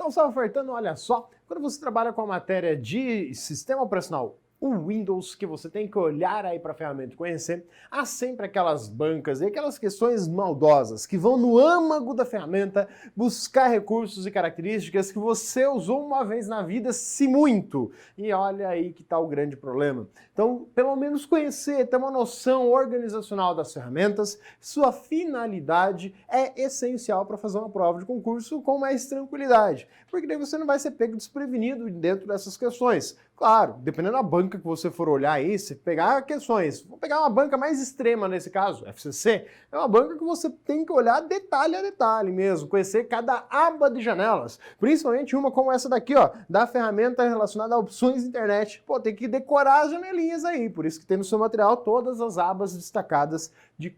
Salve, Fertano, olha só, quando você trabalha com a matéria de sistema operacional, o Windows, que você tem que olhar aí para a ferramenta e conhecer, há sempre aquelas bancas e aquelas questões maldosas que vão no âmago da ferramenta buscar recursos e características que você usou uma vez na vida, se muito. E olha aí que está o grande problema. Então, pelo menos conhecer, ter uma noção organizacional das ferramentas, sua finalidade é essencial para fazer uma prova de concurso com mais tranquilidade, porque daí você não vai ser pego desprevenido dentro dessas questões. Claro, dependendo da banca que você for olhar aí, se pegar questões, vou pegar uma banca mais extrema nesse caso, FCC, é uma banca que você tem que olhar detalhe a detalhe mesmo, conhecer cada aba de janelas, principalmente uma como essa daqui, ó, da ferramenta relacionada a opções de internet. Pô, tem que decorar as janelinhas aí, por isso que tem no seu material todas as abas destacadas de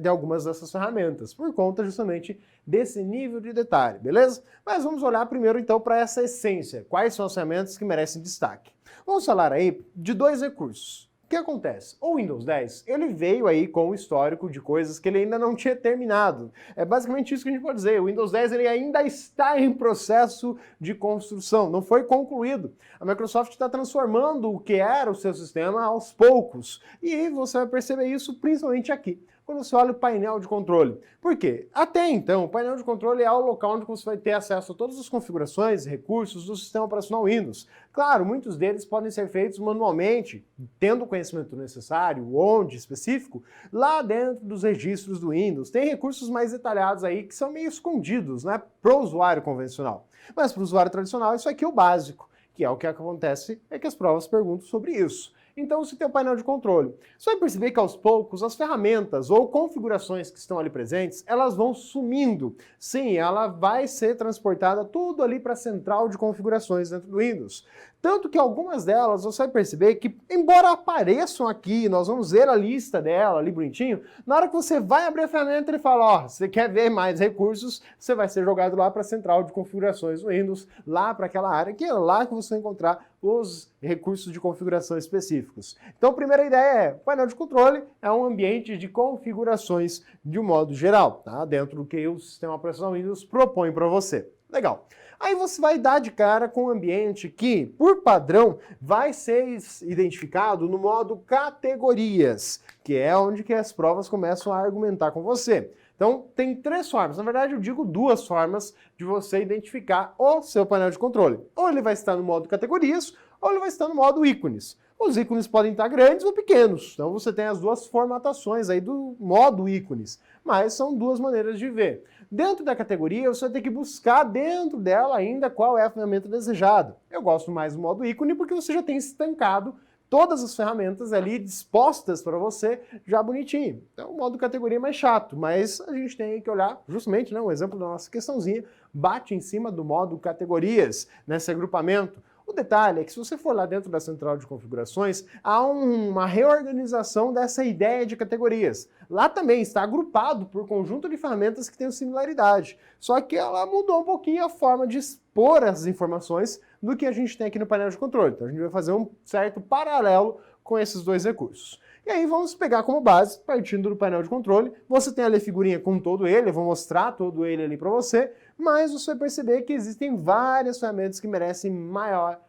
algumas dessas ferramentas, por conta justamente desse nível de detalhe, beleza? Mas vamos olhar primeiro então para essa essência, quais são as ferramentas que merecem destaque. Vamos falar aí de dois recursos. O que acontece? O Windows 10, ele veio aí com o histórico de coisas que ele ainda não tinha terminado. É basicamente isso que a gente pode dizer. O Windows 10 ele ainda está em processo de construção, não foi concluído. A Microsoft está transformando o que era o seu sistema aos poucos. E você vai perceber isso principalmente aqui, quando você olha o painel de controle. Por quê? Até então, o painel de controle é o local onde você vai ter acesso a todas as configurações e recursos do sistema operacional Windows. Claro, muitos deles podem ser feitos manualmente, tendo o conhecimento necessário, onde específico, lá dentro dos registros do Windows. Tem recursos mais detalhados aí que são meio escondidos, né, para o usuário convencional. Mas para o usuário tradicional, isso aqui é o básico, que é o que acontece, é que as provas perguntam sobre isso. Então, se tem o painel de controle, você vai perceber que aos poucos as ferramentas ou configurações que estão ali presentes, elas vão sumindo. Sim, ela vai ser transportada tudo ali para a central de configurações dentro do Windows. Tanto que algumas delas você vai perceber que, embora apareçam aqui, nós vamos ver a lista dela ali bonitinho, na hora que você vai abrir a ferramenta ele fala, ó, você quer ver mais recursos, você vai ser jogado lá para a central de configurações do Windows, lá para aquela área, que é lá que você vai encontrar os recursos de configuração específicos. Então a primeira ideia é, o painel de controle é um ambiente de configurações de um modo geral, tá? Dentro do que o sistema operacional Windows propõe para você. Legal. Aí você vai dar de cara com um ambiente que, por padrão, vai ser identificado no modo categorias, que é onde que as provas começam a argumentar com você. Então, tem três formas, na verdade eu digo duas formas de você identificar o seu painel de controle. Ou ele vai estar no modo categorias, ou ele vai estar no modo ícones. Os ícones podem estar grandes ou pequenos, então você tem as duas formatações aí do modo ícones, mas são duas maneiras de ver. Dentro da categoria, você vai ter que buscar dentro dela ainda qual é a ferramenta desejada. Eu gosto mais do modo ícone porque você já tem estancado todas as ferramentas ali dispostas para você, já bonitinho. Então o modo categoria é mais chato, mas a gente tem que olhar justamente, né, um exemplo da nossa questãozinha, bate em cima do modo categorias, nesse agrupamento. O detalhe é que se você for lá dentro da central de configurações, há uma reorganização dessa ideia de categorias. Lá também está agrupado por conjunto de ferramentas que têm similaridade, só que ela mudou um pouquinho a forma de expor essas informações do que a gente tem aqui no painel de controle. Então a gente vai fazer um certo paralelo com esses dois recursos. E aí vamos pegar como base, partindo do painel de controle, você tem ali a figurinha com todo ele, eu vou mostrar todo ele ali para você, mas você vai perceber que existem várias ferramentas que merecem maior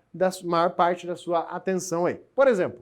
parte da sua atenção aí. Por exemplo,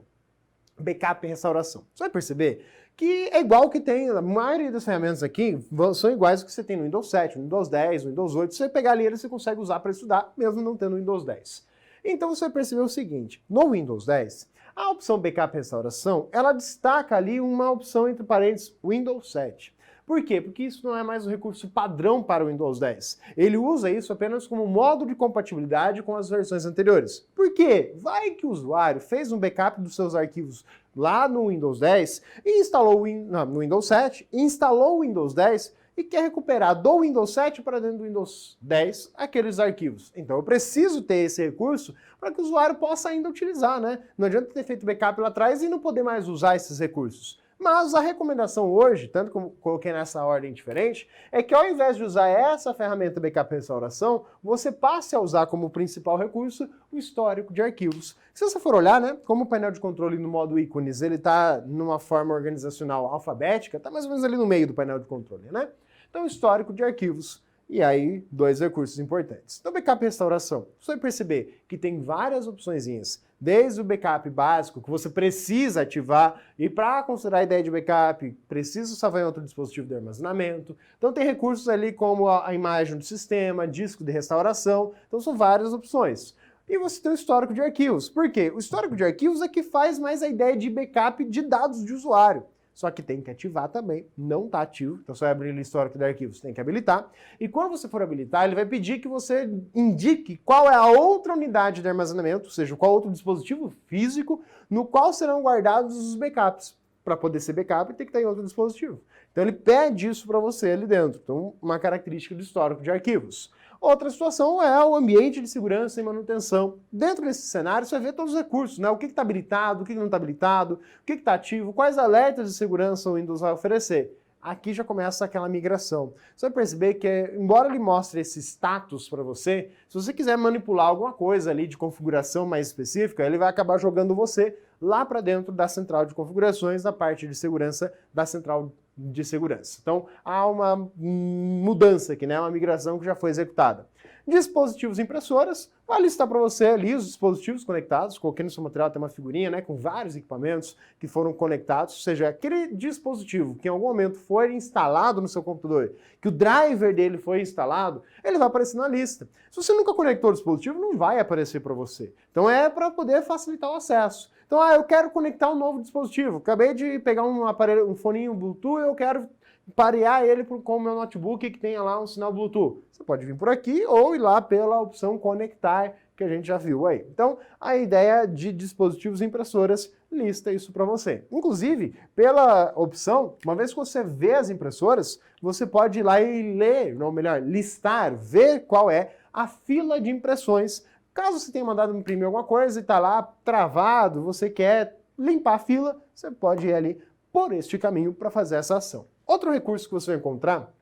backup e restauração. Você vai perceber que é igual que tem, a maioria das ferramentas aqui são iguais ao que você tem no Windows 7, no Windows 10, no Windows 8, se você pegar ali, você consegue usar para estudar, mesmo não tendo o Windows 10. Então você vai perceber o seguinte, no Windows 10, a opção Backup e Restauração, ela destaca ali uma opção entre parênteses Windows 7. Por quê? Porque isso não é mais um recurso padrão para o Windows 10. Ele usa isso apenas como modo de compatibilidade com as versões anteriores. Por quê? Vai que o usuário fez um backup dos seus arquivos lá no Windows 10 e instalou no Windows 7, instalou o Windows 10 e quer recuperar do Windows 7 para dentro do Windows 10 aqueles arquivos. Então eu preciso ter esse recurso para que o usuário possa ainda utilizar, né? Não adianta ter feito backup lá atrás e não poder mais usar esses recursos. Mas a recomendação hoje, tanto como coloquei nessa ordem diferente, é que ao invés de usar essa ferramenta Backup e Restauração, você passe a usar como principal recurso o histórico de arquivos. Se você for olhar, né, como o painel de controle no modo ícones, ele está numa forma organizacional alfabética, está mais ou menos ali no meio do painel de controle, né? Então, histórico de arquivos. E aí, dois recursos importantes. Então, backup e restauração. Você vai perceber que tem várias opçõezinhas, desde o backup básico, que você precisa ativar, e para considerar a ideia de backup, precisa salvar em outro dispositivo de armazenamento. Então, tem recursos ali como a imagem do sistema, disco de restauração. Então, são várias opções. E você tem o histórico de arquivos. Por quê? O histórico de arquivos é que faz mais a ideia de backup de dados de usuário. Só que tem que ativar também, não está ativo, então você vai abrir o histórico de arquivos, tem que habilitar. E quando você for habilitar, ele vai pedir que você indique qual é a outra unidade de armazenamento, ou seja, qual outro dispositivo físico no qual serão guardados os backups. Para poder ser backup, tem que estar em outro dispositivo. Então ele pede isso para você ali dentro. Então, uma característica do histórico de arquivos. Outra situação é o ambiente de segurança e manutenção. Dentro desse cenário, você vai ver todos os recursos, né? O que está habilitado, o que não está habilitado, o que está ativo, quais alertas de segurança o Windows vai oferecer. Aqui já começa aquela migração. Você vai perceber que, embora ele mostre esse status para você, se você quiser manipular alguma coisa ali de configuração mais específica, ele vai acabar jogando você lá para dentro da central de configurações, da parte de segurança da central de segurança. Então, há uma mudança aqui, né? Uma migração que já foi executada. Dispositivos e impressoras, vai listar para você ali os dispositivos conectados. Coloquei no seu material, tem uma figurinha, né, com vários equipamentos que foram conectados, ou seja, aquele dispositivo que em algum momento foi instalado no seu computador, que o driver dele foi instalado, ele vai aparecer na lista. Se você nunca conectou o dispositivo, não vai aparecer para você. Então é para poder facilitar o acesso. Então, eu quero conectar um novo dispositivo. Acabei de pegar um aparelho, um foninho Bluetooth, eu quero parear ele com o meu notebook que tenha lá um sinal Bluetooth. Você pode vir por aqui ou ir lá pela opção conectar, que a gente já viu aí. Então, a ideia de dispositivos e impressoras lista isso para você. Inclusive, pela opção, uma vez que você vê as impressoras, você pode ir lá e ler, ou melhor, listar, ver qual é a fila de impressões. Caso você tenha mandado imprimir alguma coisa e está lá travado, você quer limpar a fila, você pode ir ali por este caminho para fazer essa ação. Outro recurso que você vai encontrar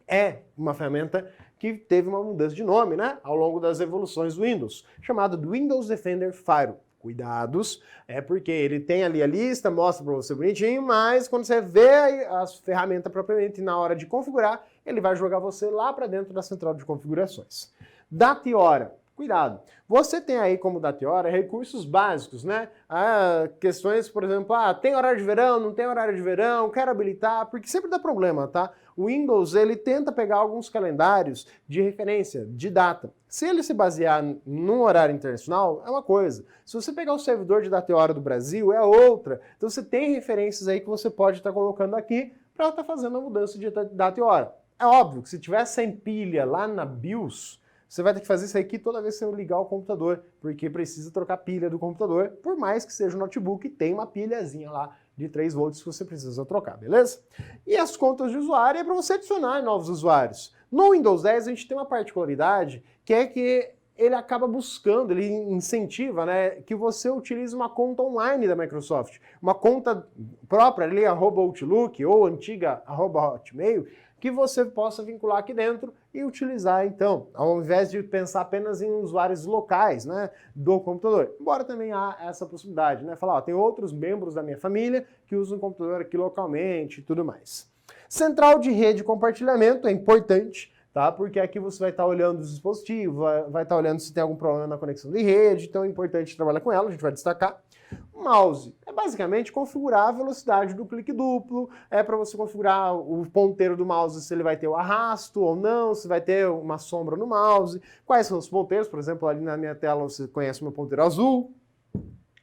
é uma ferramenta que teve uma mudança de nome, né, ao longo das evoluções do Windows, chamado Windows Defender Firewall. Cuidados, porque ele tem ali a lista, mostra para você bonitinho, mas quando você vê a ferramenta propriamente na hora de configurar, ele vai jogar você lá para dentro da central de configurações. Data e hora. Cuidado. Você tem aí como data e hora recursos básicos, né? Questões, por exemplo, tem horário de verão, não tem horário de verão, quero habilitar, porque sempre dá problema, tá? O Windows, ele tenta pegar alguns calendários de referência, de data. Se ele se basear num horário internacional, é uma coisa. Se você pegar o servidor de data e hora do Brasil, é outra. Então você tem referências aí que você pode estar colocando aqui para estar fazendo a mudança de data e hora. É óbvio que se tiver sem pilha lá na BIOS, você vai ter que fazer isso aqui toda vez que você ligar o computador, porque precisa trocar pilha do computador, por mais que seja um notebook, tem uma pilhazinha lá de 3 volts que você precisa trocar, beleza? E as contas de usuário é para você adicionar novos usuários. No Windows 10 a gente tem uma particularidade que é que ele acaba buscando, ele incentiva, né, que você utilize uma conta online da Microsoft, uma conta própria ali, @Outlook ou antiga @Hotmail, que você possa vincular aqui dentro e utilizar, então, ao invés de pensar apenas em usuários locais, né, do computador. Embora também há essa possibilidade, né, falar, tem outros membros da minha família que usam o computador aqui localmente e tudo mais. Central de rede e compartilhamento é importante, tá? Porque aqui você vai estar olhando os dispositivos, vai estar olhando se tem algum problema na conexão de rede, então é importante trabalhar com ela, a gente vai destacar. Mouse é basicamente configurar a velocidade do clique duplo, é para você configurar o ponteiro do mouse, se ele vai ter o arrasto ou não, se vai ter uma sombra no mouse, quais são os ponteiros, por exemplo, ali na minha tela você conhece o meu ponteiro azul,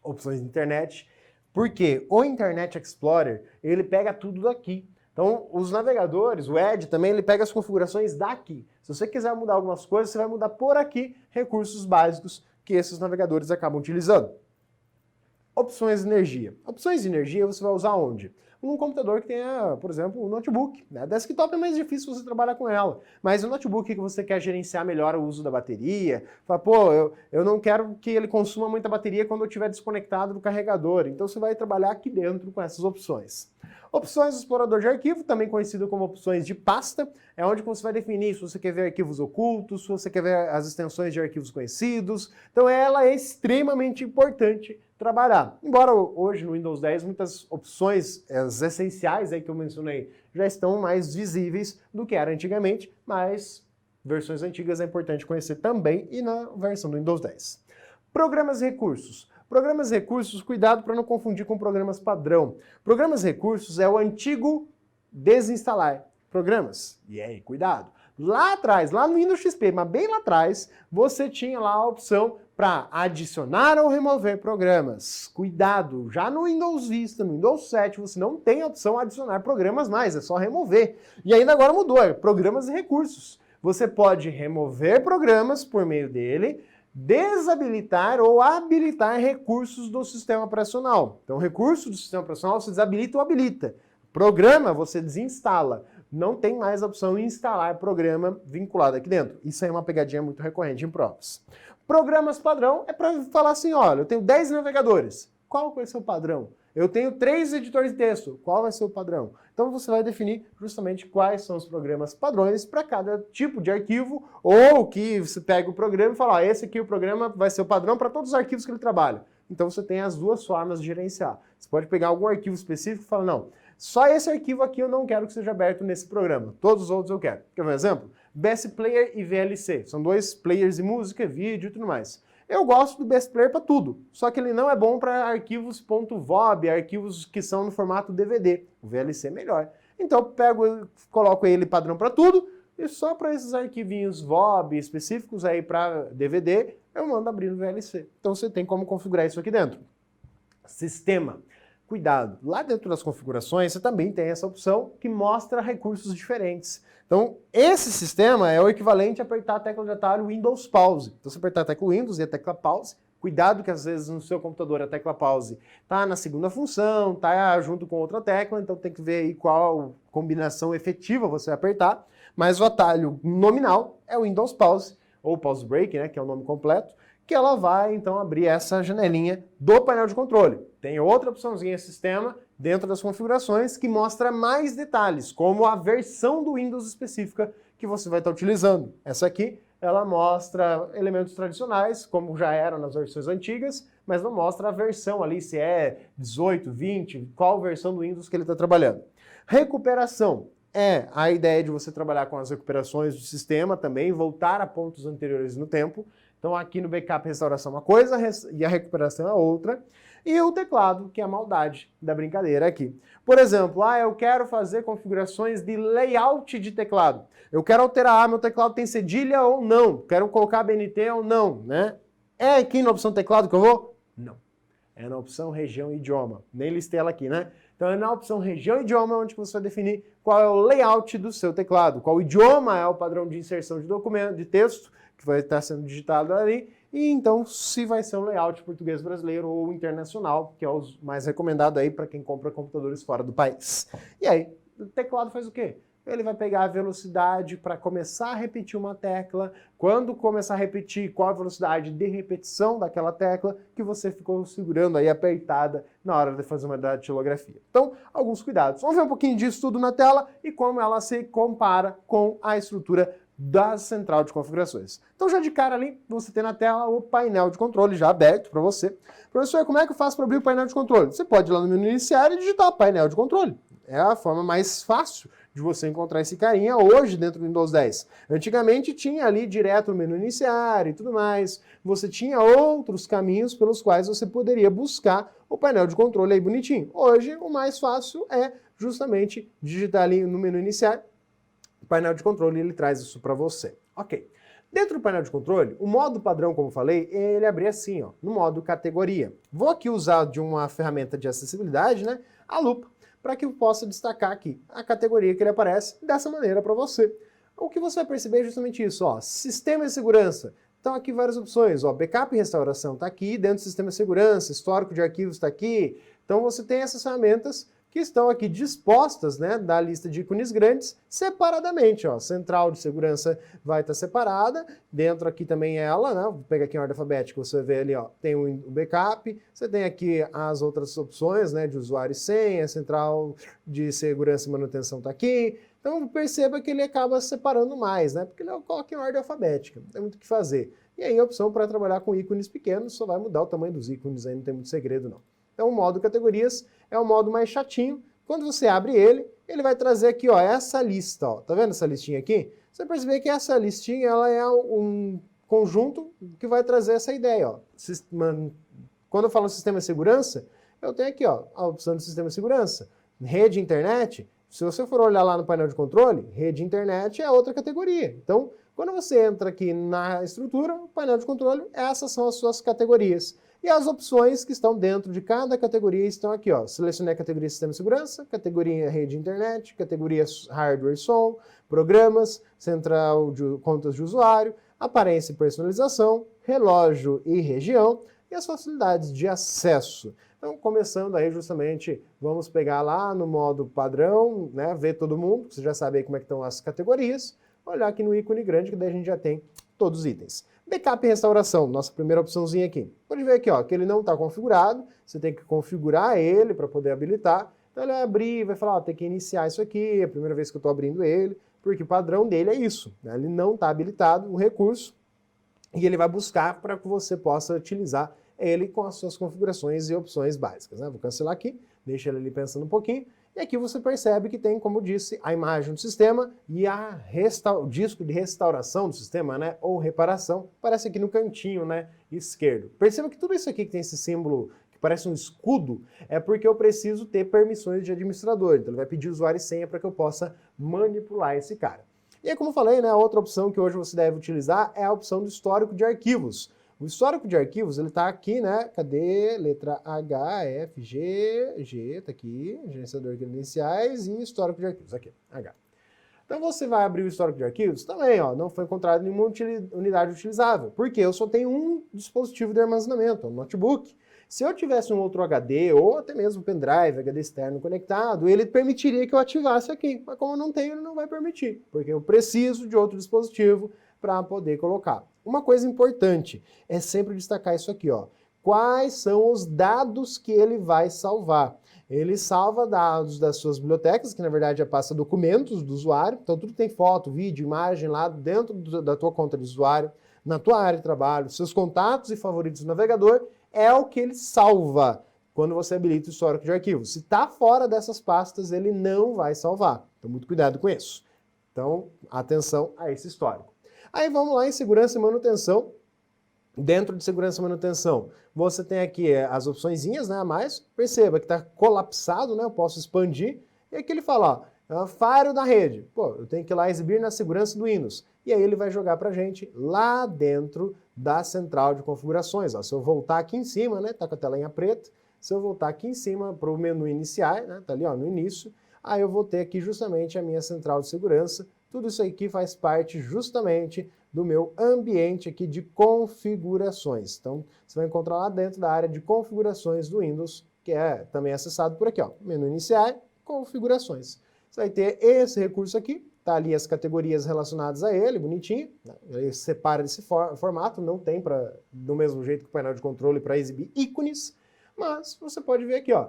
opções de internet, porque o Internet Explorer, ele pega tudo daqui. Então, os navegadores, o Edge também, ele pega as configurações daqui. Se você quiser mudar algumas coisas, você vai mudar por aqui recursos básicos que esses navegadores acabam utilizando. Opções de energia. Opções de energia você vai usar onde? Num computador que tenha, por exemplo, um notebook. Né? Desktop é mais difícil você trabalhar com ela, mas o notebook que você quer gerenciar melhor o uso da bateria, fala, eu não quero que ele consuma muita bateria quando eu estiver desconectado do carregador, então você vai trabalhar aqui dentro com essas opções. Opções do explorador de arquivo, também conhecido como opções de pasta, é onde você vai definir se você quer ver arquivos ocultos, se você quer ver as extensões de arquivos conhecidos. Então ela é extremamente importante trabalhar. Embora hoje no Windows 10 muitas opções as essenciais aí que eu mencionei já estão mais visíveis do que era antigamente, mas versões antigas é importante conhecer também e na versão do Windows 10. Programas e recursos. Programas e recursos, cuidado para não confundir com programas padrão. Programas e recursos é o antigo desinstalar programas. E aí, cuidado. Lá atrás, lá no Windows XP, mas bem lá atrás, você tinha lá a opção para adicionar ou remover programas. Cuidado, já no Windows Vista, no Windows 7, você não tem a opção adicionar programas mais, é só remover. E ainda agora mudou, é programas e recursos. Você pode remover programas por meio dele, desabilitar ou habilitar recursos do sistema operacional. Então, recurso do sistema operacional você desabilita ou habilita. Programa você desinstala. Não tem mais a opção de instalar programa vinculado aqui dentro. Isso aí é uma pegadinha muito recorrente em provas. Programas padrão é para falar assim, olha, eu tenho 10 navegadores. Qual vai ser o padrão? Eu tenho 3 editores de texto. Qual vai ser o padrão? Então você vai definir justamente quais são os programas padrões para cada tipo de arquivo, ou que você pega o programa e fala, ah, esse aqui o programa vai ser o padrão para todos os arquivos que ele trabalha. Então você tem as duas formas de gerenciar. Você pode pegar algum arquivo específico e falar, não, só esse arquivo aqui eu não quero que seja aberto nesse programa. Todos os outros eu quero. Quer ver um exemplo? Best Player e VLC. São 2 players de música, vídeo e tudo mais. Eu gosto do Best Player para tudo, só que ele não é bom para arquivos .vob, arquivos que são no formato DVD. O VLC é melhor. Então eu pego, coloco ele padrão para tudo, e só para esses arquivinhos VOB específicos aí para DVD, eu mando abrir no VLC. Então você tem como configurar isso aqui dentro. Sistema. Cuidado, lá dentro das configurações você também tem essa opção que mostra recursos diferentes. Então, esse sistema é o equivalente a apertar a tecla de atalho Windows Pause. Então, você apertar a tecla Windows e a tecla Pause, cuidado que às vezes no seu computador a tecla Pause está na segunda função, está junto com outra tecla, então tem que ver aí qual combinação efetiva você vai apertar. Mas o atalho nominal é o Windows Pause, ou Pause Break, né, que é o nome completo, que ela vai então abrir essa janelinha do painel de controle. Tem outra opçãozinha sistema dentro das configurações que mostra mais detalhes, como a versão do Windows específica que você vai estar utilizando. Essa aqui, ela mostra elementos tradicionais, como já eram nas versões antigas, mas não mostra a versão ali, se é 18, 20, qual versão do Windows que ele está trabalhando. Recuperação. É a ideia de você trabalhar com as recuperações do sistema também, voltar a pontos anteriores no tempo. Então aqui no backup restauração é uma coisa e a recuperação é outra. E o teclado, que é a maldade da brincadeira aqui. Por exemplo, eu quero fazer configurações de layout de teclado. Eu quero alterar, meu teclado tem cedilha ou não. Quero colocar BNT ou não, né? É aqui na opção teclado que eu vou? Não. É na opção região e idioma. Nem listei ela aqui, né? Então é na opção região e idioma onde você vai definir qual é o layout do seu teclado, qual idioma é o padrão de inserção de documento, de texto, que vai estar sendo digitado ali, e então se vai ser um layout português brasileiro ou internacional, que é o mais recomendado aí para quem compra computadores fora do país. E aí, o teclado faz o quê? Ele vai pegar a velocidade para começar a repetir uma tecla, quando começar a repetir, qual a velocidade de repetição daquela tecla que você ficou segurando aí apertada na hora de fazer uma datilografia. Então, alguns cuidados. Vamos ver um pouquinho disso tudo na tela e como ela se compara com a estrutura da central de configurações. Então já de cara ali, você tem na tela o painel de controle já aberto para você. Professor, como é que eu faço para abrir o painel de controle? Você pode ir lá no menu iniciar e digitar painel de controle. É a forma mais fácil de você encontrar esse carinha hoje dentro do Windows 10. Antigamente tinha ali direto no menu iniciar e tudo mais. Você tinha outros caminhos pelos quais você poderia buscar o painel de controle aí bonitinho. Hoje o mais fácil é justamente digitar ali no menu iniciar. O painel de controle ele traz isso para você. Ok. Dentro do painel de controle, o modo padrão, como eu falei, ele abre assim, ó, no modo categoria. Vou aqui usar de uma ferramenta de acessibilidade, né, a lupa, para que eu possa destacar aqui a categoria que ele aparece dessa maneira para você. O que você vai perceber é justamente isso, ó, sistema de segurança. Então aqui várias opções, ó, backup e restauração está aqui, dentro do sistema de segurança, histórico de arquivos está aqui. Então você tem essas ferramentas que estão aqui dispostas, né, da lista de ícones grandes, separadamente, ó. Central de segurança vai estar separada, dentro aqui também ela, né, vou pegar aqui em ordem alfabética, você vê ali, ó, tem o backup, você tem aqui as outras opções, né, de usuário e senha, central de segurança e manutenção está aqui, então perceba que ele acaba separando mais, né, porque ele coloca em ordem alfabética, não tem muito o que fazer. E aí a opção para trabalhar com ícones pequenos só vai mudar o tamanho dos ícones, aí não tem muito segredo não. Então o modo categorias é o modo mais chatinho. Quando você abre ele, ele vai trazer aqui, ó, essa lista, ó. Tá vendo essa listinha aqui? Você percebe que essa listinha, ela é um conjunto que vai trazer essa ideia, ó. Quando eu falo sistema de segurança, eu tenho aqui, ó, a opção de sistema de segurança. Rede e internet, se você for olhar lá no painel de controle, rede e internet é outra categoria. Então, quando você entra aqui na estrutura, o painel de controle, essas são as suas categorias. E as opções que estão dentro de cada categoria estão aqui, ó. Selecionei a categoria Sistema de Segurança, categoria Rede e Internet, categoria Hardware e Som, Programas, Central de Contas de Usuário, Aparência e Personalização, Relógio e Região e as facilidades de acesso. Então, começando aí justamente, vamos pegar lá no modo padrão, né, ver todo mundo, você já sabe aí como é que estão as categorias, olhar aqui no ícone grande, que daí a gente já tem todos os itens. Backup e restauração, nossa primeira opçãozinha aqui. Pode ver aqui, ó, que ele não está configurado, você tem que configurar ele para poder habilitar. Então ele vai abrir, vai falar, ó, tem que iniciar isso aqui, é a primeira vez que eu estou abrindo ele, porque o padrão dele é isso, né? Ele não está habilitado, o recurso, e ele vai buscar para que você possa utilizar ele com as suas configurações e opções básicas, né? Vou cancelar aqui, deixa ele ali pensando um pouquinho. E aqui você percebe que tem, como disse, a imagem do sistema e o disco de restauração do sistema, né? Ou reparação, aparece aqui no cantinho, né? Esquerdo. Perceba que tudo isso aqui que tem esse símbolo que parece um escudo é porque eu preciso ter permissões de administrador. Então ele vai pedir usuário e senha para que eu possa manipular esse cara. E aí, como eu falei, né? A outra opção que hoje você deve utilizar é a opção do histórico de arquivos. O histórico de arquivos, ele está aqui, né? Cadê? Letra H, F, G, tá aqui, gerenciador de iniciais e histórico de arquivos, aqui, H. Então você vai abrir o histórico de arquivos, também, ó, não foi encontrado nenhuma unidade utilizável, porque eu só tenho um dispositivo de armazenamento, um notebook. Se eu tivesse um outro HD, ou até mesmo pendrive, HD externo conectado, ele permitiria que eu ativasse aqui, mas como eu não tenho, ele não vai permitir, porque eu preciso de outro dispositivo para poder colocar. Uma coisa importante é sempre destacar isso aqui, ó. Quais são os dados que ele vai salvar? Ele salva dados das suas bibliotecas, que na verdade é pasta documentos do usuário, então tudo tem foto, vídeo, imagem lá dentro da tua conta de usuário, na tua área de trabalho, seus contatos e favoritos do navegador, é o que ele salva quando você habilita o histórico de arquivos. Se está fora dessas pastas, ele não vai salvar. Então muito cuidado com isso. Então, atenção a esse histórico. Aí vamos lá em segurança e manutenção. Dentro de segurança e manutenção, você tem aqui as opçõezinhas, né, a mais. Perceba que está colapsado, né, eu posso expandir. E aqui ele fala, ó, firewall da rede. Pô, eu tenho que ir lá exibir na segurança do Windows. E aí ele vai jogar para a gente lá dentro da central de configurações. Ó, se eu voltar aqui em cima, né, tá com a telinha preta. Se eu voltar aqui em cima para o menu iniciar, né, tá ali ó, no início, aí eu vou ter aqui justamente a minha central de segurança. Tudo isso aqui faz parte justamente do meu ambiente aqui de configurações. Então, você vai encontrar lá dentro da área de configurações do Windows, que é também acessado por aqui, ó, menu iniciar, configurações. Você vai ter esse recurso aqui, tá ali as categorias relacionadas a ele, bonitinho, né? Ele separa desse formato, não tem do mesmo jeito que o painel de controle para exibir ícones, mas você pode ver aqui, ó,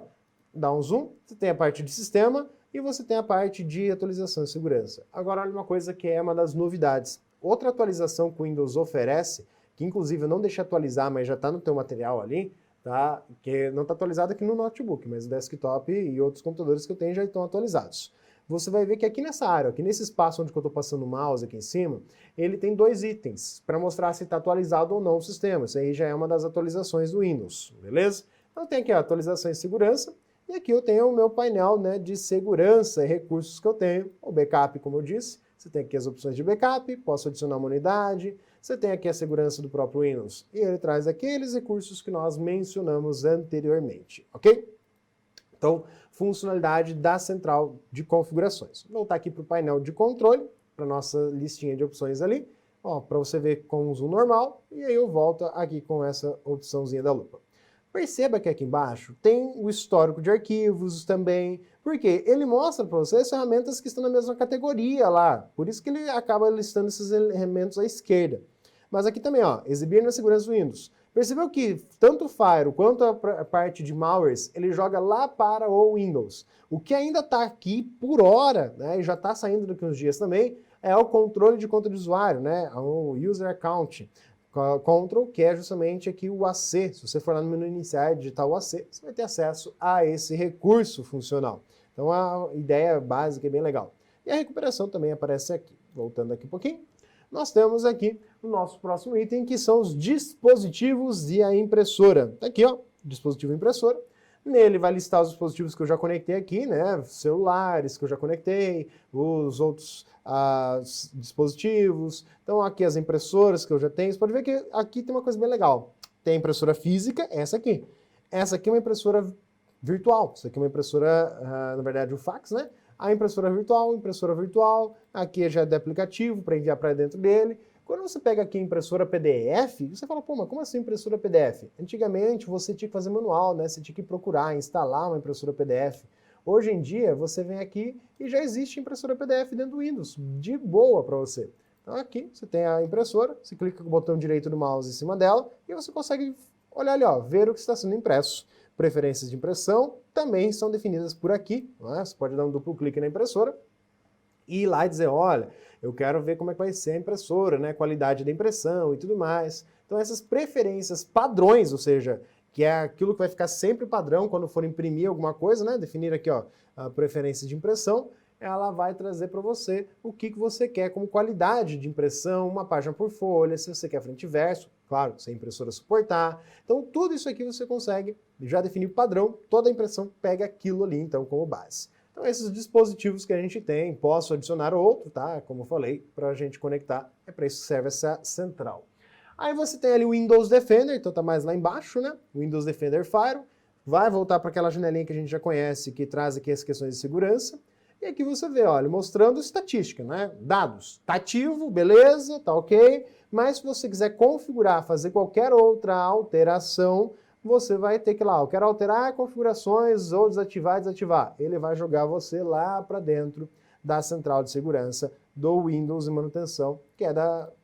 dá um zoom, você tem a parte de sistema, e você tem a parte de atualização e segurança. Agora, olha uma coisa que é uma das novidades. Outra atualização que o Windows oferece, que inclusive eu não deixei atualizar, mas já está no teu material ali, tá? Que não está atualizado aqui no notebook, mas o desktop e outros computadores que eu tenho já estão atualizados. Você vai ver que aqui nessa área, aqui nesse espaço onde eu estou passando o mouse aqui em cima, ele tem dois itens para mostrar se está atualizado ou não o sistema. Isso aí já é uma das atualizações do Windows, beleza? Então tem aqui a atualização e segurança. E aqui eu tenho o meu painel, né, de segurança e recursos que eu tenho. O backup, como eu disse, você tem aqui as opções de backup, posso adicionar uma unidade, você tem aqui a segurança do próprio Windows. E ele traz aqueles recursos que nós mencionamos anteriormente, ok? Então, funcionalidade da central de configurações. Vou voltar aqui para o painel de controle, para a nossa listinha de opções ali, para você ver com o zoom normal, e aí eu volto aqui com essa opçãozinha da lupa. Perceba que aqui embaixo tem o histórico de arquivos também, porque ele mostra para você as ferramentas que estão na mesma categoria lá, por isso que ele acaba listando esses elementos à esquerda. Mas aqui também, ó, exibir na segurança do Windows. Percebeu que tanto o Firewall quanto a parte de malwares, ele joga lá para o Windows. O que ainda está aqui por hora, né, e já está saindo daqui uns dias também, é o controle de conta de usuário, né, o User Account. Control, que é justamente aqui o AC. Se você for lá no menu iniciar e digitar o AC, você vai ter acesso a esse recurso funcional. Então a ideia básica é bem legal. E a recuperação também aparece aqui. Voltando aqui um pouquinho, nós temos aqui o nosso próximo item, que são os dispositivos e a impressora. Tá aqui, ó, dispositivo e impressora. Nele vai listar os dispositivos que eu já conectei aqui, né? Celulares que eu já conectei, os outros dispositivos. Então aqui as impressoras que eu já tenho. Você pode ver que aqui tem uma coisa bem legal. Tem a impressora física, essa aqui. Essa aqui é uma impressora virtual. Isso aqui é uma impressora, na verdade, o fax, né? A impressora virtual, aqui já é de aplicativo para enviar para dentro dele. Quando você pega aqui a impressora PDF, você fala, pô, mas como assim impressora PDF? Antigamente você tinha que fazer manual, né? Você tinha que procurar, instalar uma impressora PDF. Hoje em dia você vem aqui e já existe impressora PDF dentro do Windows, de boa para você. Então aqui você tem a impressora, você clica com o botão direito do mouse em cima dela e você consegue olhar ali, ó, ver o que está sendo impresso. Preferências de impressão também são definidas por aqui, né? Você pode dar um duplo clique na impressora e ir lá e dizer, olha, eu quero ver como é que vai ser a impressora, né? Qualidade da impressão e tudo mais. Então essas preferências padrões, ou seja, que é aquilo que vai ficar sempre padrão quando for imprimir alguma coisa, né? Definir aqui, ó, a preferência de impressão, ela vai trazer para você o que você quer como qualidade de impressão, uma página por folha, se você quer frente e verso, claro, se a impressora suportar. Então tudo isso aqui você consegue já definir o padrão, toda a impressão pega aquilo ali então como base. Então esses dispositivos que a gente tem, posso adicionar outro, tá? Como eu falei, para a gente conectar, é para isso que serve essa central. Aí você tem ali o Windows Defender, então tá mais lá embaixo, né? O Windows Defender Fire, vai voltar para aquela janelinha que a gente já conhece, que traz aqui as questões de segurança. E aqui você vê, olha, mostrando estatística, né? Dados. Tá ativo, beleza, tá ok. Mas se você quiser configurar, fazer qualquer outra alteração, você vai ter que ir lá, eu quero alterar configurações ou desativar, desativar. Ele vai jogar você lá para dentro da central de segurança do Windows e manutenção, que é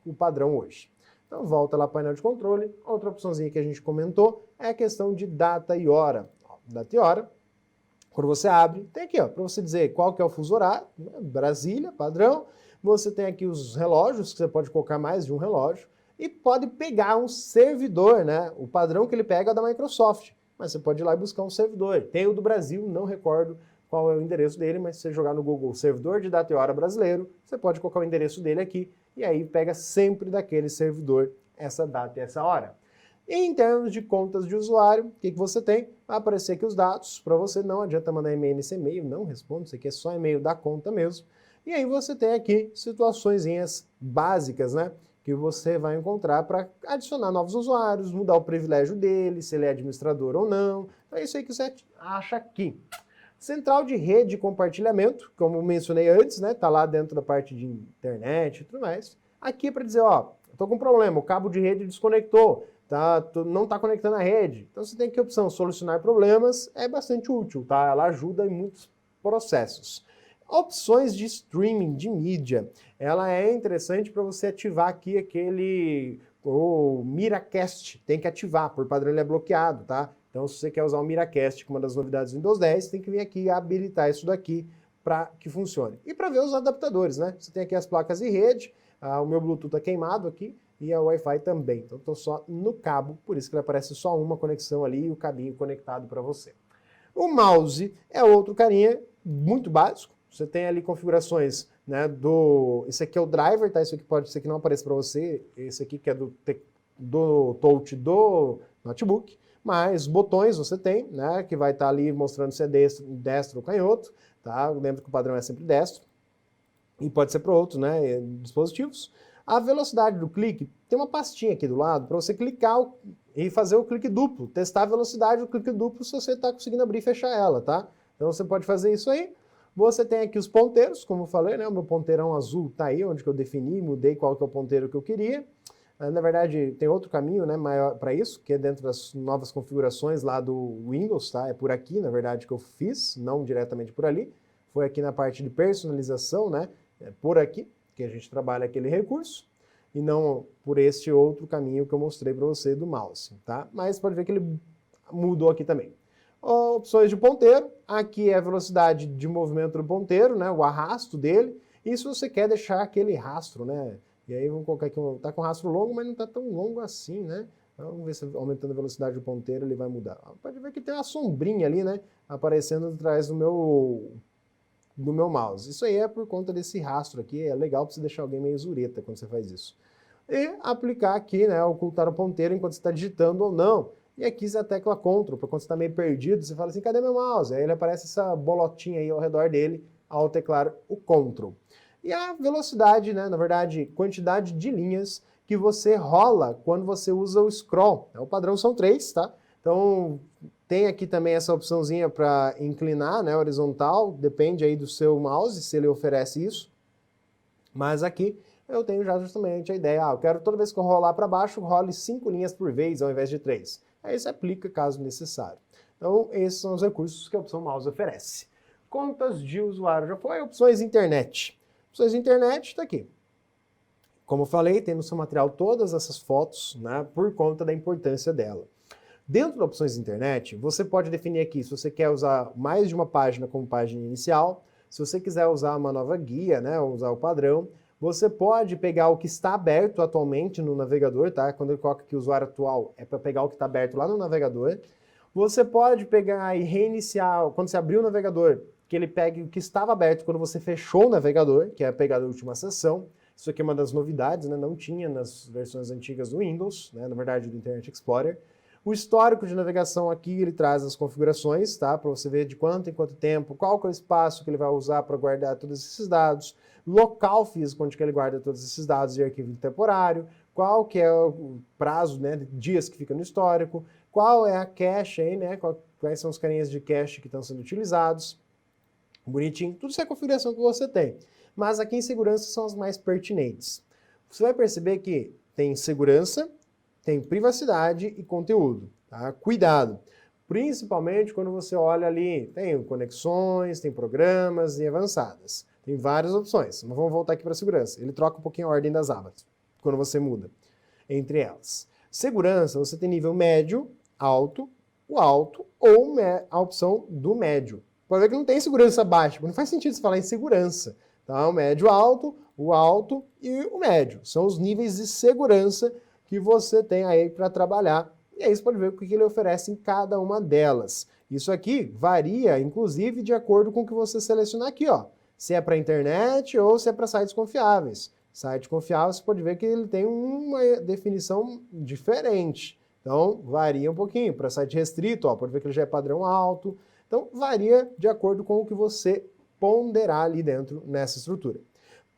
o padrão hoje. Então volta lá para o painel de controle. Outra opçãozinha que a gente comentou é a questão de data e hora. Data e hora. Quando você abre, tem aqui, ó, para você dizer qual que é o fuso horário, né? Brasília, padrão. Você tem aqui os relógios, que você pode colocar mais de um relógio, e pode pegar um servidor, né? O padrão que ele pega é da Microsoft, mas você pode ir lá e buscar um servidor. Tem o do Brasil, não recordo qual é o endereço dele, mas se você jogar no Google servidor de data e hora brasileiro, você pode colocar o endereço dele aqui, e aí pega sempre daquele servidor essa data e essa hora. Em termos de contas de usuário, o que você tem? Vai aparecer aqui os dados, para você não adianta mandar e-mail nesse e-mail, não responde, isso aqui é só e-mail da conta mesmo. E aí você tem aqui situaçõezinhas básicas, né? Que você vai encontrar para adicionar novos usuários, mudar o privilégio dele, se ele é administrador ou não. Então é isso aí que você acha aqui. Central de rede e compartilhamento, como mencionei antes, né? Tá lá dentro da parte de internet e tudo mais. Aqui é para dizer, ó, estou com um problema, o cabo de rede desconectou. Não está conectando a rede. Então você tem aqui a opção solucionar problemas, é bastante útil, tá? Ela ajuda em muitos processos. Opções de streaming de mídia. Ela é interessante para você ativar aqui o Miracast. Tem que ativar, por padrão ele é bloqueado, tá? Então se você quer usar o Miracast, que é uma das novidades do Windows 10, tem que vir aqui e habilitar isso daqui para que funcione. E para ver os adaptadores, né? Você tem aqui as placas de rede, o meu Bluetooth está queimado aqui, e a Wi-Fi também. Então estou só no cabo, por isso que ele aparece só uma conexão ali e o cabinho conectado para você. O mouse é outro carinha muito básico. Você tem ali configurações, né, esse aqui é o driver, tá? Esse aqui não aparece para você, esse aqui que é do touch do notebook, mas botões você tem, né, que vai estar ali mostrando se é destro ou canhoto, tá? Lembra que o padrão é sempre destro. E pode ser para outros, né, dispositivos. A velocidade do clique, tem uma pastinha aqui do lado para você clicar e fazer o clique duplo, testar a velocidade do clique duplo se você está conseguindo abrir e fechar ela, tá? Então você pode fazer isso aí. Você tem aqui os ponteiros, como eu falei, né? O meu ponteirão azul tá aí, onde que eu defini, mudei qual que é o ponteiro que eu queria. Na verdade, tem outro caminho, né, maior para isso, que é dentro das novas configurações lá do Windows, tá? É por aqui, na verdade, que eu fiz, não diretamente por ali. Foi aqui na parte de personalização, né? É por aqui que a gente trabalha aquele recurso, e não por este outro caminho que eu mostrei para você do mouse, tá? Mas pode ver que ele mudou aqui também. Opções de ponteiro, aqui é a velocidade de movimento do ponteiro, né? O arrasto dele, e se você quer deixar aquele rastro, né? E aí vamos colocar aqui, tá com rastro longo, mas não tá tão longo assim, né? Vamos ver se aumentando a velocidade do ponteiro ele vai mudar. Pode ver que tem uma sombrinha ali, né? Aparecendo atrás do meu mouse. Isso aí é por conta desse rastro aqui. É legal para você deixar alguém meio zureta quando você faz isso. E aplicar aqui, né? Ocultar o ponteiro enquanto você está digitando ou não. E aqui é a tecla Ctrl, para quando você está meio perdido, você fala assim, cadê meu mouse? Aí ele aparece essa bolotinha aí ao redor dele ao teclar o Ctrl. E a velocidade, né? Na verdade, quantidade de linhas que você rola quando você usa o scroll. O padrão são 3, tá? Então, tem aqui também essa opçãozinha para inclinar, né? Horizontal, depende aí do seu mouse, se ele oferece isso. Mas aqui eu tenho já justamente a ideia, eu quero toda vez que eu rolar para baixo, role 5 linhas por vez ao invés de 3. Aí você aplica caso necessário. Então, esses são os recursos que a opção mouse oferece. Contas de usuário já foi, opções internet. Opções internet está aqui. Como eu falei, tem no seu material todas essas fotos, né, por conta da importância dela. Dentro da opções internet, você pode definir aqui se você quer usar mais de uma página como página inicial, se você quiser usar uma nova guia, né, ou usar o padrão, você pode pegar o que está aberto atualmente no navegador, tá? Quando ele coloca aqui o usuário atual, é para pegar o que está aberto lá no navegador. Você pode pegar e reiniciar, quando você abrir o navegador, que ele pegue o que estava aberto quando você fechou o navegador, que é pegar a última sessão. Isso aqui é uma das novidades, né? Não tinha nas versões antigas do Windows, né? Na verdade do Internet Explorer. O histórico de navegação aqui, ele traz as configurações, tá? Para você ver de quanto em quanto tempo, qual que é o espaço que ele vai usar para guardar todos esses dados, local físico onde que ele guarda todos esses dados de arquivo temporário, qual que é o prazo, né, de dias que fica no histórico, qual é a cache aí, né? Quais são os carinhas de cache que estão sendo utilizados. Bonitinho, tudo isso é a configuração que você tem. Mas aqui em segurança são as mais pertinentes. Você vai perceber que tem segurança, tem privacidade e conteúdo, tá? Cuidado, principalmente quando você olha ali, tem conexões, tem programas e avançadas. Tem várias opções, mas vamos voltar aqui para a segurança. Ele troca um pouquinho a ordem das abas, quando você muda entre elas. Segurança, você tem nível médio, alto, o alto ou a opção do médio. Pode ver que não tem segurança baixa, não faz sentido você falar em segurança. Tá? O médio alto, o alto e o médio. São os níveis de segurança que você tem aí para trabalhar. E aí você pode ver o que ele oferece em cada uma delas. Isso aqui varia, inclusive, de acordo com o que você selecionar aqui, ó. Se é para internet ou se é para sites confiáveis. Site confiável, você pode ver que ele tem uma definição diferente. Então, varia um pouquinho. Para site restrito, ó, pode ver que ele já é padrão alto. Então, varia de acordo com o que você ponderar ali dentro nessa estrutura.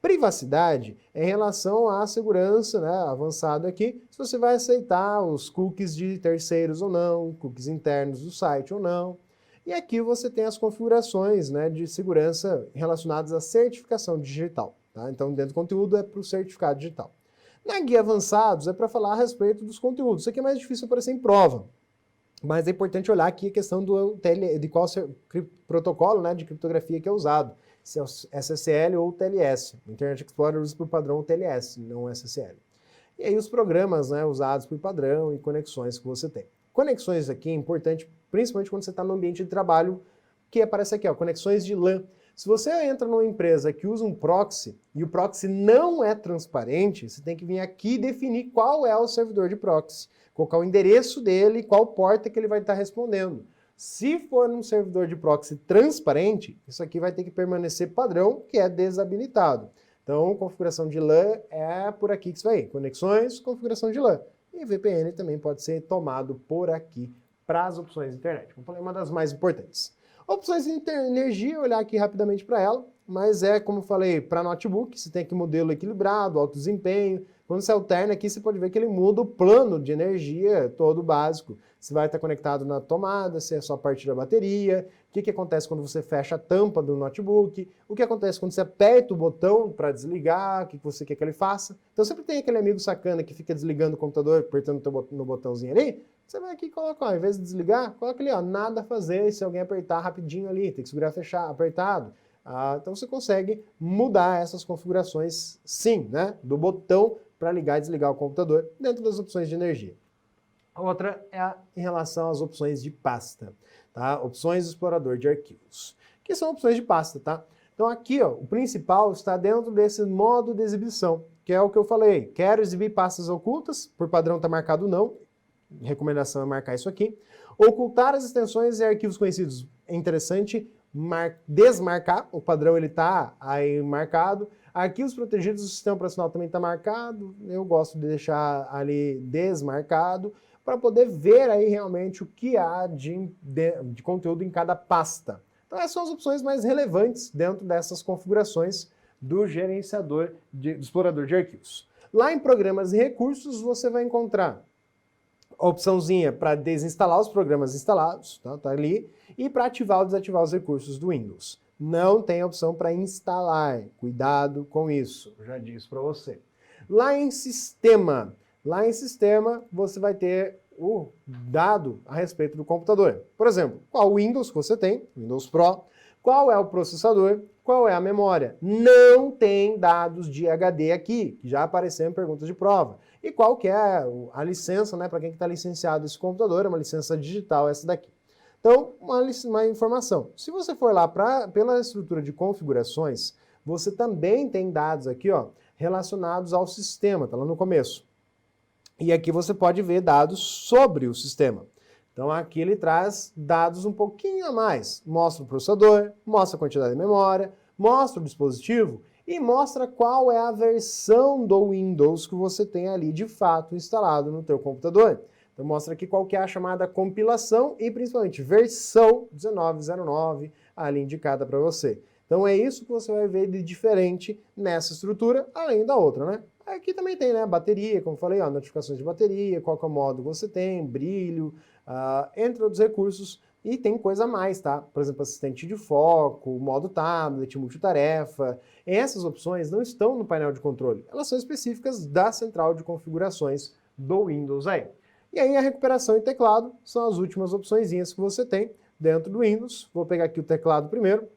Privacidade é em relação à segurança, né, avançado aqui, se você vai aceitar os cookies de terceiros ou não, cookies internos do site ou não. E aqui você tem as configurações, né, de segurança relacionadas à certificação digital. Tá? Então, dentro do conteúdo é para o certificado digital. Na guia avançados é para falar a respeito dos conteúdos. Isso aqui é mais difícil aparecer em prova. Mas é importante olhar aqui a questão de qual protocolo, né, de criptografia que é usado. Se é o SSL ou o TLS. O Internet Explorer usa por padrão o TLS, não o SSL. E aí os programas, né, usados por padrão e conexões que você tem. Conexões aqui é importante, principalmente quando você está no ambiente de trabalho, que aparece aqui, ó, conexões de LAN. Se você entra numa empresa que usa um proxy e o proxy não é transparente, você tem que vir aqui e definir qual é o servidor de proxy, colocar o endereço dele e qual porta que ele vai estar respondendo. Se for num servidor de proxy transparente, isso aqui vai ter que permanecer padrão, que é desabilitado. Então, configuração de LAN é por aqui que isso vai ir. Conexões, configuração de LAN. E VPN também pode ser tomado por aqui para as opções de internet. Como falei, uma das mais importantes. Opções de energia, olhar aqui rapidamente para ela, mas é, como eu falei, para notebook, você tem aqui modelo equilibrado, alto desempenho. Quando você alterna aqui, você pode ver que ele muda o plano de energia todo básico. Se vai estar conectado na tomada, se é só a partir da bateria, o que acontece quando você fecha a tampa do notebook, o que acontece quando você aperta o botão para desligar, o que você quer que ele faça. Então sempre tem aquele amigo sacana que fica desligando o computador, apertando no botãozinho ali. Você vai aqui e coloca, ó, ao invés de desligar, coloca ali, ó, nada a fazer, se alguém apertar rapidinho ali, tem que segurar fechar, apertado. Então você consegue mudar essas configurações, sim, né, do botão para ligar e desligar o computador dentro das opções de energia. A outra é em relação às opções de pasta, tá? Opções do explorador de arquivos, que são opções de pasta, tá? Então aqui, ó, o principal está dentro desse modo de exibição, que é o que eu falei. Quero exibir pastas ocultas, por padrão está marcado não. recomendação é marcar isso aqui. Ocultar as extensões e arquivos conhecidos. É interessante desmarcar, o padrão ele está aí marcado. Arquivos protegidos do sistema operacional também está marcado. Eu gosto de deixar ali desmarcado para poder ver aí realmente o que há de conteúdo em cada pasta. Então essas são as opções mais relevantes dentro dessas configurações do gerenciador, do explorador de arquivos. Lá em programas e recursos você vai encontrar a opçãozinha para desinstalar os programas instalados, tá ali, e para ativar ou desativar os recursos do Windows. Não tem a opção para instalar, cuidado com isso, eu já disse para você. Lá em sistema você vai ter o dado a respeito do computador. Por exemplo, qual Windows que você tem, Windows Pro, qual é o processador, qual é a memória. Não tem dados de HD aqui, que já apareceram em perguntas de prova. E qual que é a licença, né, para quem está licenciado esse computador, é uma licença digital essa daqui. Então, uma informação. Se você for lá pela estrutura de configurações, você também tem dados aqui, ó, relacionados ao sistema, tá lá no começo. E aqui você pode ver dados sobre o sistema. Então aqui ele traz dados um pouquinho a mais. Mostra o processador, mostra a quantidade de memória, mostra o dispositivo e mostra qual é a versão do Windows que você tem ali de fato instalado no teu computador. Então mostra aqui qual que é a chamada compilação e principalmente versão 1909 ali indicada para você. Então é isso que você vai ver de diferente nessa estrutura, além da outra, né? Aqui também tem, né, bateria, como eu falei, ó, notificações de bateria, qual que é o modo que você tem, brilho, entre outros recursos, e tem coisa a mais, tá? Por exemplo, assistente de foco, modo tablet, multitarefa. Essas opções não estão no painel de controle, elas são específicas da central de configurações do Windows aí. E aí a recuperação e teclado são as últimas opçõezinhas que você tem dentro do Windows. Vou pegar aqui o teclado primeiro,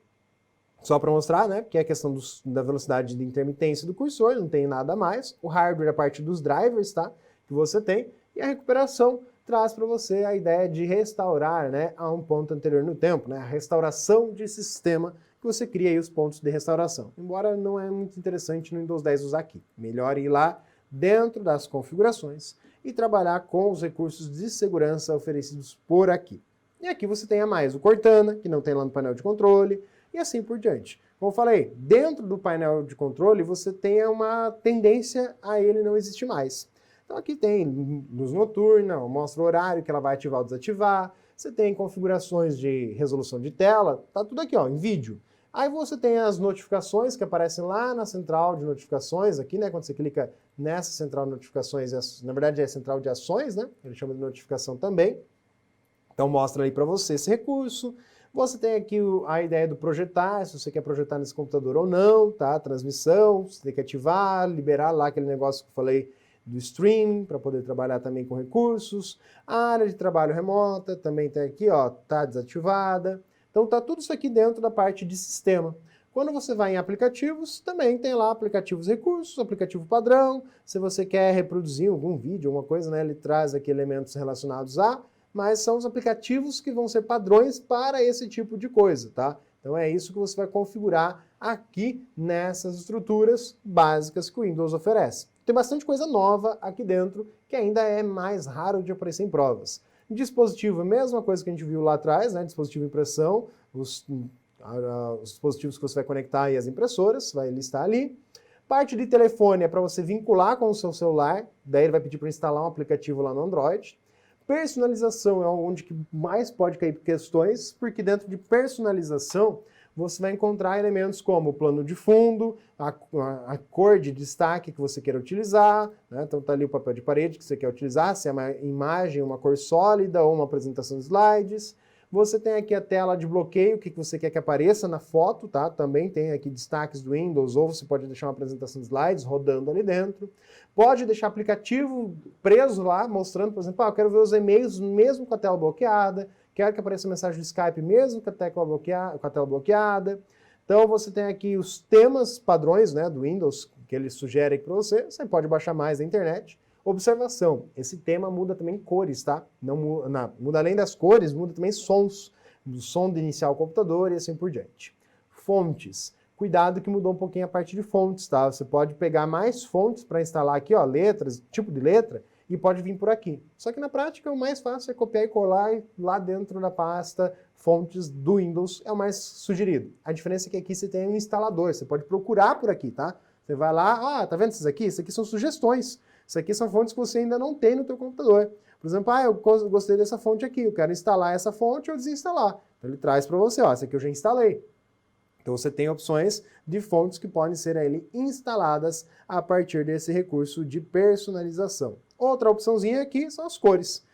só para mostrar, né, que é a questão da velocidade de intermitência do cursor, não tem nada a mais. O hardware é a parte dos drivers, tá, que você tem. E a recuperação traz para você a ideia de restaurar, né, a um ponto anterior no tempo, né, a restauração de sistema, que você cria aí os pontos de restauração. Embora não é muito interessante no Windows 10 usar aqui. Melhor ir lá dentro das configurações e trabalhar com os recursos de segurança oferecidos por aqui. E aqui você tem a mais o Cortana, que não tem lá no painel de controle, e assim por diante. Como eu falei, dentro do painel de controle você tem uma tendência a ele não existir mais. Então aqui tem luz noturna, mostra o horário que ela vai ativar ou desativar, você tem configurações de resolução de tela, tá tudo aqui ó, em vídeo. Aí você tem as notificações que aparecem lá na central de notificações, aqui, né, quando você clica nessa central de notificações, na verdade é a central de ações, né, ele chama de notificação também. Então mostra aí para você esse recurso. Você tem aqui a ideia do projetar, se você quer projetar nesse computador ou não, tá? Transmissão, você tem que ativar, liberar lá aquele negócio que eu falei do streaming, para poder trabalhar também com recursos. A área de trabalho remota também tem aqui, ó, tá desativada. Então tá tudo isso aqui dentro da parte de sistema. Quando você vai em aplicativos, também tem lá aplicativos recursos, aplicativo padrão. Se você quer reproduzir algum vídeo, alguma coisa, né, ele traz aqui elementos relacionados a, mas são os aplicativos que vão ser padrões para esse tipo de coisa, tá? Então é isso que você vai configurar aqui nessas estruturas básicas que o Windows oferece. Tem bastante coisa nova aqui dentro que ainda é mais raro de aparecer em provas. Dispositivo, a mesma coisa que a gente viu lá atrás, né? Dispositivo impressão, os dispositivos que você vai conectar aí as impressoras, vai listar ali. Parte de telefone é para você vincular com o seu celular, daí ele vai pedir para instalar um aplicativo lá no Android. Personalização é onde que mais pode cair questões, porque dentro de personalização você vai encontrar elementos como o plano de fundo, a cor de destaque que você quer utilizar, né? Então tá ali o papel de parede que você quer utilizar, se é uma imagem, uma cor sólida ou uma apresentação de slides. Você tem aqui a tela de bloqueio, o que você quer que apareça na foto, tá? Também tem aqui destaques do Windows, ou você pode deixar uma apresentação de slides rodando ali dentro. Pode deixar aplicativo preso lá, mostrando, por exemplo, eu quero ver os e-mails mesmo com a tela bloqueada, quero que apareça mensagem do Skype mesmo com a tela bloqueada. Então você tem aqui os temas padrões, né, do Windows, que ele sugere aqui para você, você pode baixar mais da internet. Observação, esse tema muda também cores, tá? Muda além das cores, muda também sons, do som de iniciar o computador e assim por diante. Fontes. Cuidado que mudou um pouquinho a parte de fontes, tá? Você pode pegar mais fontes para instalar aqui, ó, letras, tipo de letra, e pode vir por aqui. Só que na prática o mais fácil é copiar e colar lá dentro da pasta fontes do Windows, é o mais sugerido. A diferença é que aqui você tem um instalador, você pode procurar por aqui, tá? Você vai lá, tá vendo esses aqui? Isso aqui são sugestões. Isso aqui são fontes que você ainda não tem no teu computador. Por exemplo, eu gostei dessa fonte aqui, eu quero instalar essa fonte ou desinstalar. Então ele traz para você, essa aqui eu já instalei. Então você tem opções de fontes que podem ser ali instaladas a partir desse recurso de personalização. Outra opçãozinha aqui são as cores.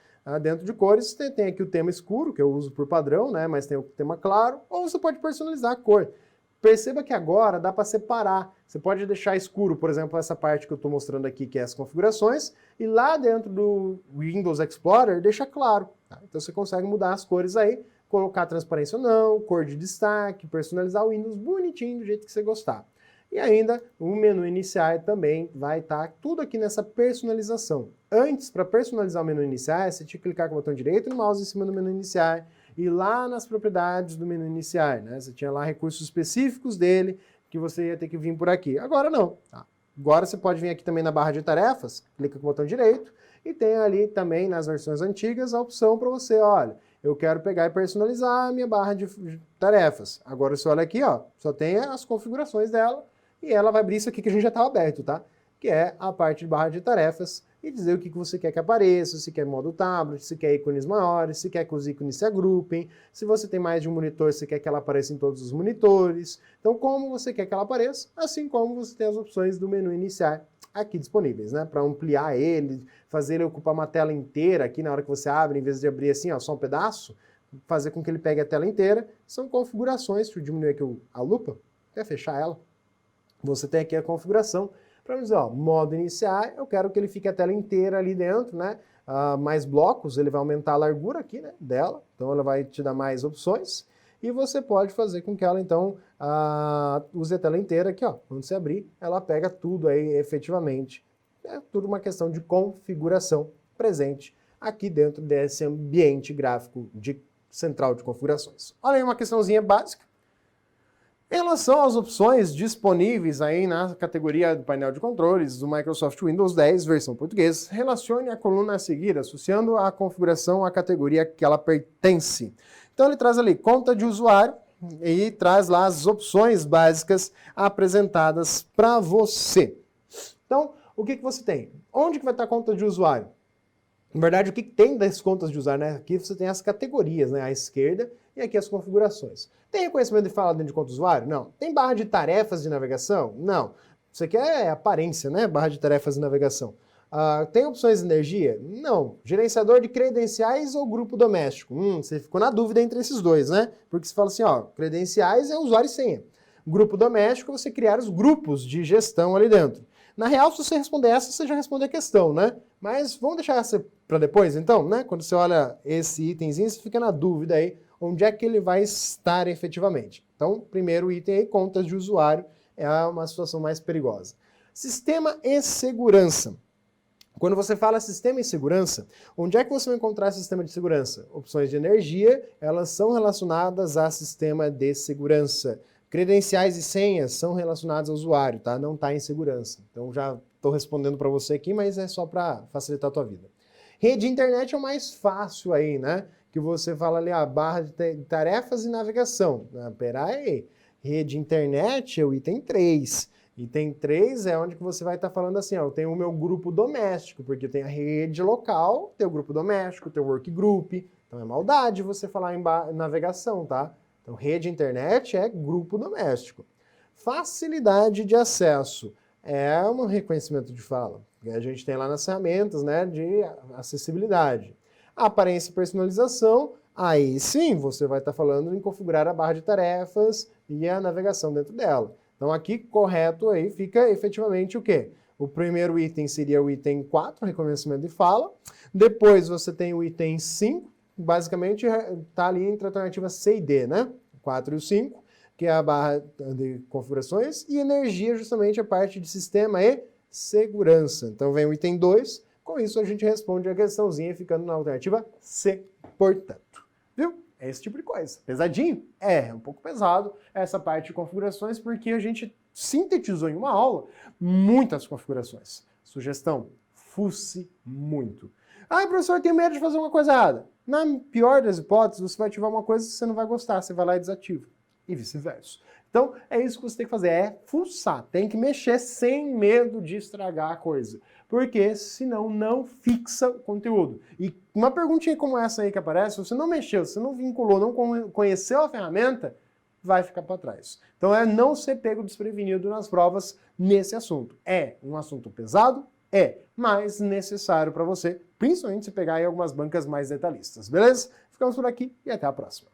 Dentro de cores você tem aqui o tema escuro, que eu uso por padrão, né? Mas tem o tema claro, ou você pode personalizar a cor. Perceba que agora dá para separar. Você pode deixar escuro, por exemplo, essa parte que eu estou mostrando aqui, que é as configurações, e lá dentro do Windows Explorer deixa claro. Tá? Então você consegue mudar as cores aí, colocar transparência ou não, cor de destaque, personalizar o Windows bonitinho do jeito que você gostar. E ainda o menu iniciar também vai estar tudo aqui nessa personalização. Antes, para personalizar o menu iniciar, você tinha que clicar com o botão direito no mouse em cima do menu iniciar e lá nas propriedades do menu iniciar, né? Você tinha lá recursos específicos dele que você ia ter que vir por aqui. Agora não. Tá? Agora você pode vir aqui também na barra de tarefas, clica com o botão direito e tem ali também nas versões antigas a opção para você, olha, eu quero pegar e personalizar a minha barra de tarefas. Agora você olha aqui, ó, só tem as configurações dela e ela vai abrir isso aqui que a gente já estava aberto, tá? Que é a parte de barra de tarefas e dizer o que você quer que apareça, se quer modo tablet, se quer ícones maiores, se quer que os ícones se agrupem, se você tem mais de um monitor, você quer que ela apareça em todos os monitores. Então, como você quer que ela apareça, assim como você tem as opções do menu iniciar aqui disponíveis, né? Para ampliar ele, fazer ele ocupar uma tela inteira aqui na hora que você abre, em vez de abrir assim, ó, só um pedaço, fazer com que ele pegue a tela inteira, são configurações. Deixa eu diminuir aqui a lupa, até fechar ela. Você tem aqui a configuração para dizer, ó, modo iniciar, eu quero que ele fique a tela inteira ali dentro, né? Mais blocos, ele vai aumentar a largura aqui, né, dela, então ela vai te dar mais opções. E você pode fazer com que ela, então, use a tela inteira aqui, ó. Quando você abrir, ela pega tudo aí efetivamente. É tudo uma questão de configuração presente aqui dentro desse ambiente gráfico de central de configurações. Olha aí uma questãozinha básica. Em relação às opções disponíveis aí na categoria do painel de controles do Microsoft Windows 10, versão português, relacione a coluna a seguir, associando a configuração à categoria que ela pertence. Então ele traz ali conta de usuário e traz lá as opções básicas apresentadas para você. Então, o que você tem? Onde que vai estar a conta de usuário? Na verdade, o que tem das contas de usuário, né? Aqui você tem as categorias, né? À esquerda e aqui as configurações. Tem reconhecimento de fala dentro de conta de usuário? Não. Tem barra de tarefas de navegação? Não. Isso aqui é aparência, né? Barra de tarefas de navegação. Tem opções de energia? Não. Gerenciador de credenciais ou grupo doméstico? Você ficou na dúvida entre esses dois, né? Porque você fala assim, ó, credenciais é usuário e senha. Grupo doméstico é você criar os grupos de gestão ali dentro. Na real, se você responder essa, você já responde a questão, né? Mas vamos deixar essa para depois, então, né? Quando você olha esse itemzinho, você fica na dúvida aí, onde é que ele vai estar efetivamente. Então, primeiro item aí, contas de usuário, é uma situação mais perigosa. Sistema e segurança. Quando você fala sistema e segurança, onde é que você vai encontrar sistema de segurança? Opções de energia, elas são relacionadas a sistema de segurança. Credenciais e senhas são relacionados ao usuário, tá? Não está em segurança. Então já estou respondendo para você aqui, mas é só para facilitar a tua vida. Rede de internet é o mais fácil aí, né? Que você fala ali, barra de tarefas e navegação. Peraí, rede de internet é o item 3. Item 3 é onde que você vai estar falando assim, ó, eu tenho o meu grupo doméstico, porque tem a rede local, tem o grupo doméstico, tem o workgroup. Então é maldade você falar em navegação, tá? Então, rede internet é grupo doméstico. Facilidade de acesso é um reconhecimento de fala. Que a gente tem lá nas ferramentas, né, de acessibilidade. Aparência e personalização, aí sim você vai estar falando em configurar a barra de tarefas e a navegação dentro dela. Então aqui correto aí fica efetivamente o quê? O primeiro item seria o item 4, reconhecimento de fala. Depois você tem o item 5, basicamente está ali entre a alternativa C e D, né? 4 e o 5, que é a barra de configurações, e energia, justamente a parte de sistema e segurança. Então vem o item 2, com isso a gente responde a questãozinha ficando na alternativa C, portanto. Viu? É esse tipo de coisa. Pesadinho? É um pouco pesado essa parte de configurações, porque a gente sintetizou em uma aula muitas configurações. Sugestão, fuce muito. Ah, professor, eu tenho medo de fazer uma coisa errada. Na pior das hipóteses, você vai ativar uma coisa que você não vai gostar, você vai lá e desativa. E vice-versa. Então, é isso que você tem que fazer, é fuçar. Tem que mexer sem medo de estragar a coisa. Porque senão não fixa o conteúdo. E uma perguntinha como essa aí que aparece, se você não mexeu, se você não vinculou, não conheceu a ferramenta, vai ficar para trás. Então é não ser pego desprevenido nas provas nesse assunto. É um assunto pesado? É, mas necessário para você, principalmente se pegar em algumas bancas mais detalhistas, beleza? Ficamos por aqui e até a próxima.